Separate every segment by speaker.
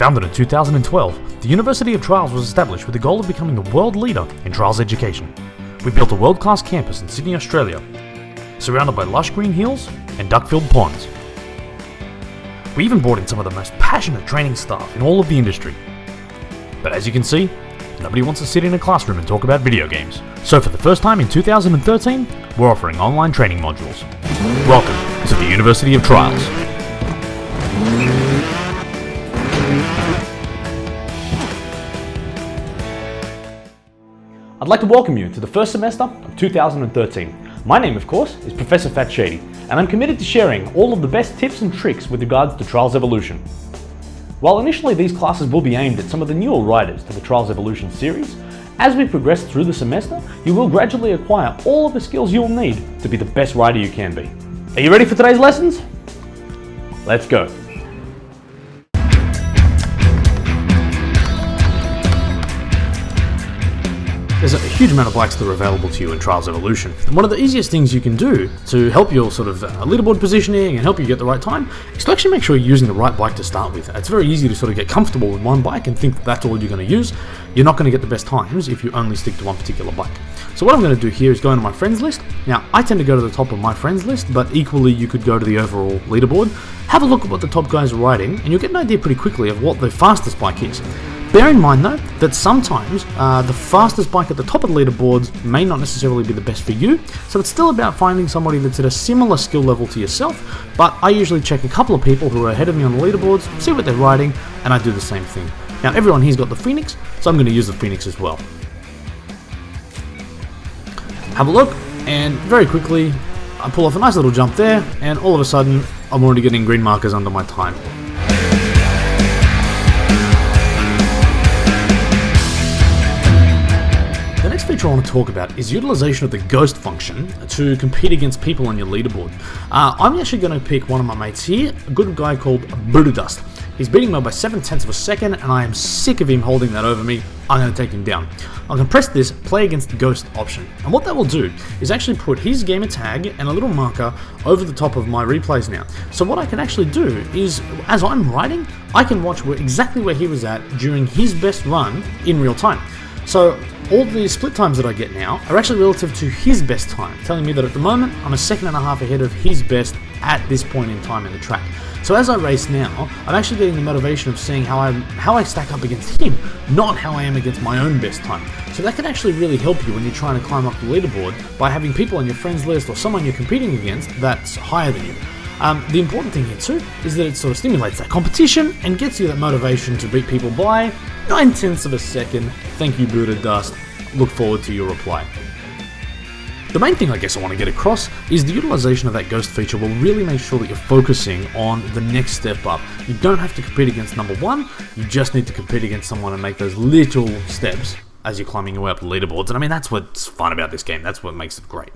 Speaker 1: Founded in 2012, the University of Trials was established with the goal of becoming the world leader in trials education. We built a world-class campus in Sydney, Australia, surrounded by lush green hills and duck-filled ponds. We even brought in some of the most passionate training staff in all of the industry. But as you can see, nobody wants to sit in a classroom and talk about video games. So for the first time in 2013, we're offering online training modules. Welcome to the University of Trials. I'd like to welcome you to the first semester of 2013. My name, of course, is Professor Fat Shady, and I'm committed to sharing all of the best tips and tricks with regards to Trials Evolution. While initially these classes will be aimed at some of the newer riders to the Trials Evolution series, as we progress through the semester, you will gradually acquire all of the skills you'll need to be the best rider you can be. Are you ready for today's lessons? Let's go. There's a huge amount of bikes that are available to you in Trials Evolution, and one of the easiest things you can do to help your sort of leaderboard positioning and help you get the right time is to actually make sure you're using the right bike to start with. It's very easy to sort of get comfortable with one bike and think that that's all you're going to use. You're not going to get the best times if you only stick to one particular bike. So what I'm going to do here is go into my friends list. Now, I tend to go to the top of my friends list, but equally you could go to the overall leaderboard, have a look at what the top guys are riding, and you'll get an idea pretty quickly of what the fastest bike is. Bear in mind though, that sometimes the fastest bike at the top of the leaderboards may not necessarily be the best for you, so it's still about finding somebody that's at a similar skill level to yourself, but I usually check a couple of people who are ahead of me on the leaderboards, see what they're riding, and I do the same thing. Now everyone here's got the Phoenix, so I'm going to use the Phoenix as well. Have a look, and very quickly I pull off a nice little jump there, and all of a sudden I'm already getting green markers under my time. The next feature I want to talk about is utilization of the ghost function to compete against people on your leaderboard. I'm actually going to pick one of my mates here, a good guy called Dust. He's beating me by 7/10 of a second, and I am sick of him holding that over me. I'm going to take him down. I'm going to press this play against the ghost option, and what that will do is actually put his gamer tag and a little marker over the top of my replays now. So what I can actually do is, as I'm riding, I can watch exactly where he was at during his best run in real time. So all the split times that I get now are actually relative to his best time, telling me that at the moment I'm a second and a half ahead of his best at this point in time in the track. So as I race now, I'm actually getting the motivation of seeing how I stack up against him, not how I am against my own best time. So that can actually really help you when you're trying to climb up the leaderboard by having people on your friends list or someone you're competing against that's higher than you. The important thing here too is that it sort of stimulates that competition and gets you that motivation to beat people by 9/10 of a second. Thank you, Buddha Dust. Look forward to your reply. The main thing I guess I want to get across is the utilization of that ghost feature will really make sure that you're focusing on the next step up. You don't have to compete against number one, you just need to compete against someone and make those little steps as you're climbing your way up the leaderboards. And I mean, that's what's fun about this game, that's what makes it great.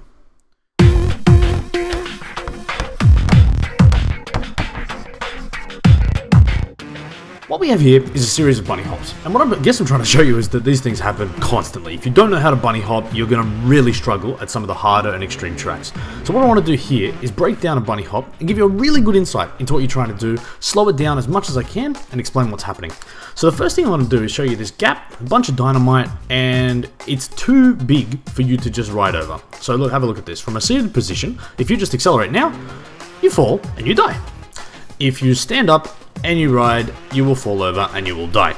Speaker 1: What we have here is a series of bunny hops, and what I guess I'm trying to show you is that these things happen constantly. If you don't know how to bunny hop, you're going to really struggle at some of the harder and extreme tracks. So what I want to do here is break down a bunny hop and give you a really good insight into what you're trying to do, slow it down as much as I can, and explain what's happening. So the first thing I want to do is show you this gap, a bunch of dynamite, and it's too big for you to just ride over. So look, have a look at this. From a seated position, if you just accelerate now, you fall and you die. If you stand up and you ride, you will fall over and you will die.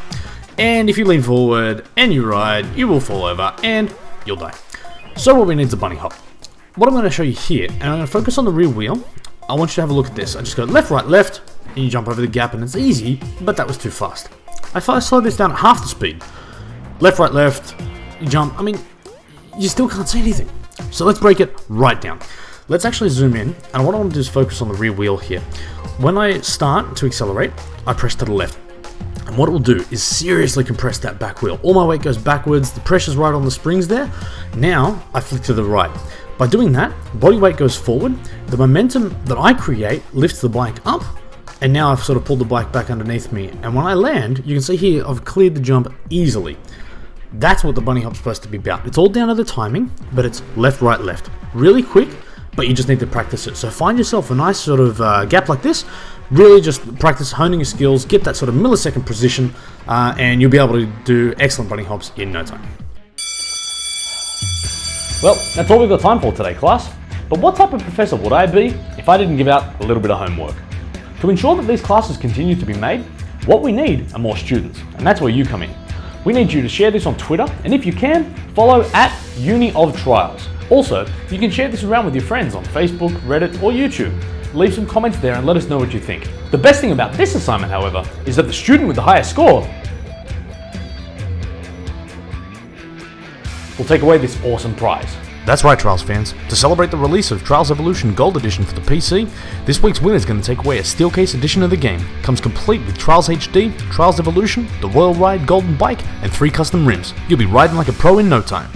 Speaker 1: And if you lean forward and you ride, you will fall over and you'll die. So what we need is a bunny hop. What I'm going to show you here, and I'm going to focus on the rear wheel. I want you to have a look at this. I just go left, right, left, and you jump over the gap, and it's easy, but that was too fast. If I slow this down at half the speed, left, right, left, you jump, I mean, you still can't see anything. So let's break it right down. Let's actually zoom in, and what I want to do is focus on the rear wheel here. When I start to accelerate, I press to the left. And what it will do is seriously compress that back wheel. All my weight goes backwards, the pressure's right on the springs there. Now, I flick to the right. By doing that, body weight goes forward, the momentum that I create lifts the bike up, and now I've sort of pulled the bike back underneath me. And when I land, you can see here, I've cleared the jump easily. That's what the bunny hop's supposed to be about. It's all down to the timing, but it's left, right, left. Really quick, but you just need to practice it. So find yourself a nice sort of gap like this, Really just practice honing your skills, get that sort of millisecond precision, and you'll be able to do excellent bunny hops in no time.
Speaker 2: Well, that's all we've got time for today, class. But what type of professor would I be if I didn't give out a little bit of homework? To ensure that these classes continue to be made, what we need are more students, and that's where you come in. We need you to share this on Twitter, and if you can, follow @UniOfTrials. Also, you can share this around with your friends on Facebook, Reddit, or YouTube. Leave some comments there and let us know what you think. The best thing about this assignment, however, is that the student with the highest score will take away this awesome prize.
Speaker 1: That's right, Trials fans. To celebrate the release of Trials Evolution Gold Edition for the PC, this week's winner is going to take away a Steelcase edition of the game. Comes complete with Trials HD, Trials Evolution, the Royal Ride Golden Bike, and 3 custom rims. You'll be riding like a pro in no time.